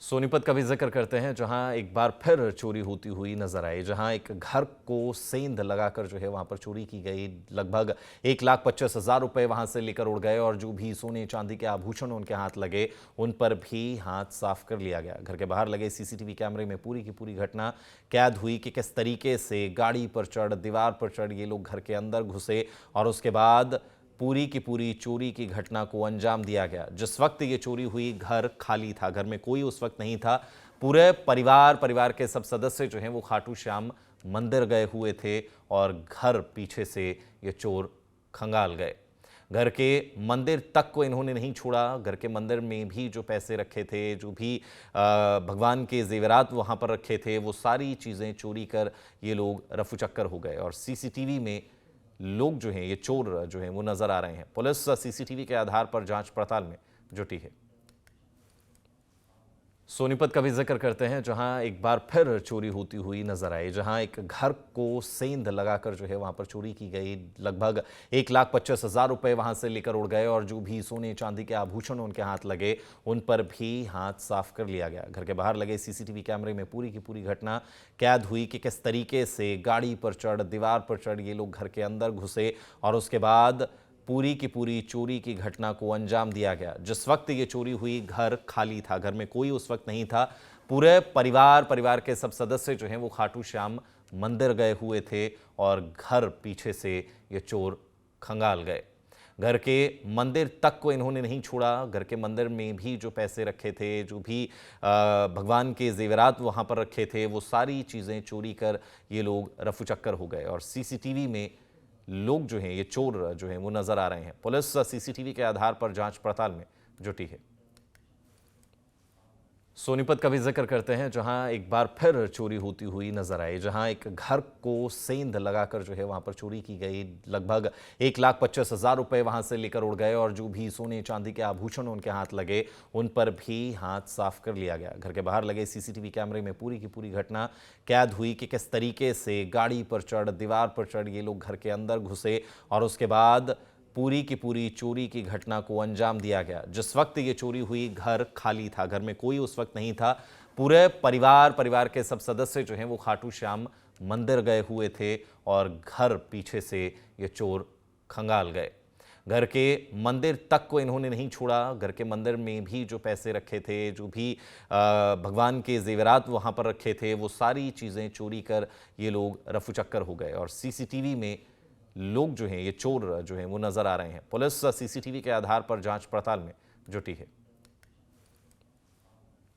सोनीपत का भी जिक्र करते हैं, जहां एक बार फिर चोरी होती हुई नजर आई। जहां एक घर को सेंध लगाकर जो है वहां पर चोरी की गई। लगभग 1,25,000 रुपए वहां से लेकर उड़ गए और जो भी सोने चांदी के आभूषण उनके हाथ लगे उन पर भी हाथ साफ कर लिया गया। घर के बाहर लगे सीसीटीवी कैमरे में पूरी की पूरी घटना कैद हुई कि किस तरीके से गाड़ी पर चढ़, दीवार पर चढ़ ये लोग घर के अंदर घुसे और उसके बाद पूरी की पूरी चोरी की घटना को अंजाम दिया गया। जिस वक्त ये चोरी हुई घर खाली था, घर में कोई उस वक्त नहीं था। पूरे परिवार के सब सदस्य जो हैं वो खाटू श्याम मंदिर गए हुए थे और घर पीछे से ये चोर खंगाल गए। घर के मंदिर तक को इन्होंने नहीं छोड़ा। घर के मंदिर में भी जो पैसे रखे थे, जो भी भगवान के जेवरात वहां पर रखे थे, वो सारी चीजें चोरी कर ये लोग रफू चक्कर हो गए। और सीसीटीवी में लोग जो हैं, ये चोर जो हैं वो नजर आ रहे हैं। पुलिस सीसीटीवी के आधार पर जांच पड़ताल में जुटी है। सोनीपत का भी जिक्र करते हैं, जहां एक बार फिर चोरी होती हुई नजर आई। जहां एक घर को सेंध लगाकर जो है वहां पर चोरी की गई। लगभग 1,25,000 रुपए वहां से लेकर उड़ गए और जो भी सोने चांदी के आभूषण उनके हाथ लगे उन पर भी हाथ साफ कर लिया गया। घर के बाहर लगे सीसीटीवी कैमरे में पूरी की पूरी घटना कैद हुई कि किस तरीके से गाड़ी पर चढ़, दीवार पर चढ़ ये लोग घर के अंदर घुसे और उसके बाद पूरी की पूरी चोरी की घटना को अंजाम दिया गया। जिस वक्त ये चोरी हुई घर खाली था, घर में कोई उस वक्त नहीं था। पूरे परिवार के सब सदस्य जो हैं वो खाटू श्याम मंदिर गए हुए थे और घर पीछे से ये चोर खंगाल गए। घर के मंदिर तक को इन्होंने नहीं छोड़ा। घर के मंदिर में भी जो पैसे रखे थे, जो भी भगवान के जेवरात वहां पर रखे थे, वो सारी चीजें चोरी कर ये लोग रफू चक्कर हो गए। और सीसीटीवी में लोग जो हैं, ये चोर जो हैं वो नजर आ रहे हैं। पुलिस सीसीटीवी के आधार पर जांच पड़ताल में जुटी है। सोनीपत का भी जिक्र करते हैं, जहां एक बार फिर चोरी होती हुई नजर आई। जहां एक घर को सेंध लगाकर जो है वहां पर चोरी की गई। लगभग 1,25,000 रुपए वहां से लेकर उड़ गए और जो भी सोने चांदी के आभूषण उनके हाथ लगे उन पर भी हाथ साफ कर लिया गया। घर के बाहर लगे सीसीटीवी कैमरे में पूरी की पूरी घटना कैद हुई कि किस तरीके से गाड़ी पर चढ़, दीवार पर चढ़ ये लोग घर के अंदर घुसे और उसके बाद पूरी की पूरी चोरी की घटना को अंजाम दिया गया। जिस वक्त ये चोरी हुई घर खाली था, घर में कोई उस वक्त नहीं था। पूरे परिवार के सब सदस्य जो हैं वो खाटू श्याम मंदिर गए हुए थे और घर पीछे से ये चोर खंगाल गए। घर के मंदिर तक को इन्होंने नहीं छोड़ा। घर के मंदिर में भी जो पैसे रखे थे, जो भी भगवान के जेवरात वहां पर रखे थे, वो सारी चीजें चोरी कर ये लोग रफू चक्कर हो गए। और सीसीटीवी में लोग जो हैं, ये चोर जो हैं वो नजर आ रहे हैं। पुलिस सीसीटीवी के आधार पर जांच पड़ताल में जुटी है।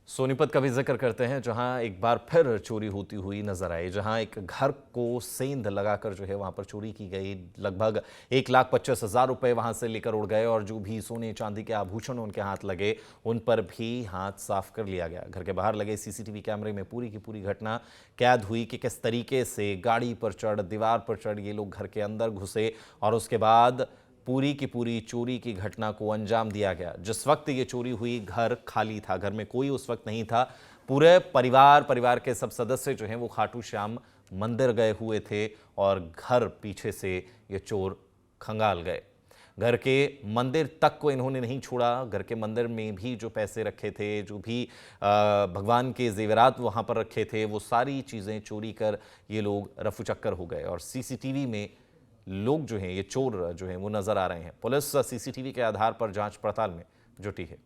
सोनीपत का भी जिक्र करते हैं, जहां एक बार फिर चोरी होती हुई नजर आई। जहां एक घर को सेंध लगाकर जो है वहां पर चोरी की गई। लगभग 1,25,000 रुपए वहां से लेकर उड़ गए और जो भी सोने चांदी के आभूषण उनके हाथ लगे उन पर भी हाथ साफ कर लिया गया। घर के बाहर लगे सीसीटीवी कैमरे में पूरी की पूरी घटना कैद हुई कि किस तरीके से गाड़ी पर चढ़, दीवार पर चढ़ ये लोग घर के अंदर घुसे और उसके बाद पूरी की पूरी चोरी की घटना को अंजाम दिया गया। जिस वक्त ये चोरी हुई घर खाली था, घर में कोई उस वक्त नहीं था। पूरे परिवार के सब सदस्य जो हैं वो खाटू श्याम मंदिर गए हुए थे और घर पीछे से ये चोर खंगाल गए। घर के मंदिर तक को इन्होंने नहीं छोड़ा। घर के मंदिर में भी जो पैसे रखे थे, जो भी भगवान के जेवरात वहां पर रखे थे, वो सारी चीजें चोरी कर ये लोग रफू चक्कर हो गए। और सीसीटीवी में लोग जो हैं, ये चोर जो हैं वो नजर आ रहे हैं। पुलिस सीसीटीवी के आधार पर जांच पड़ताल में जुटी है।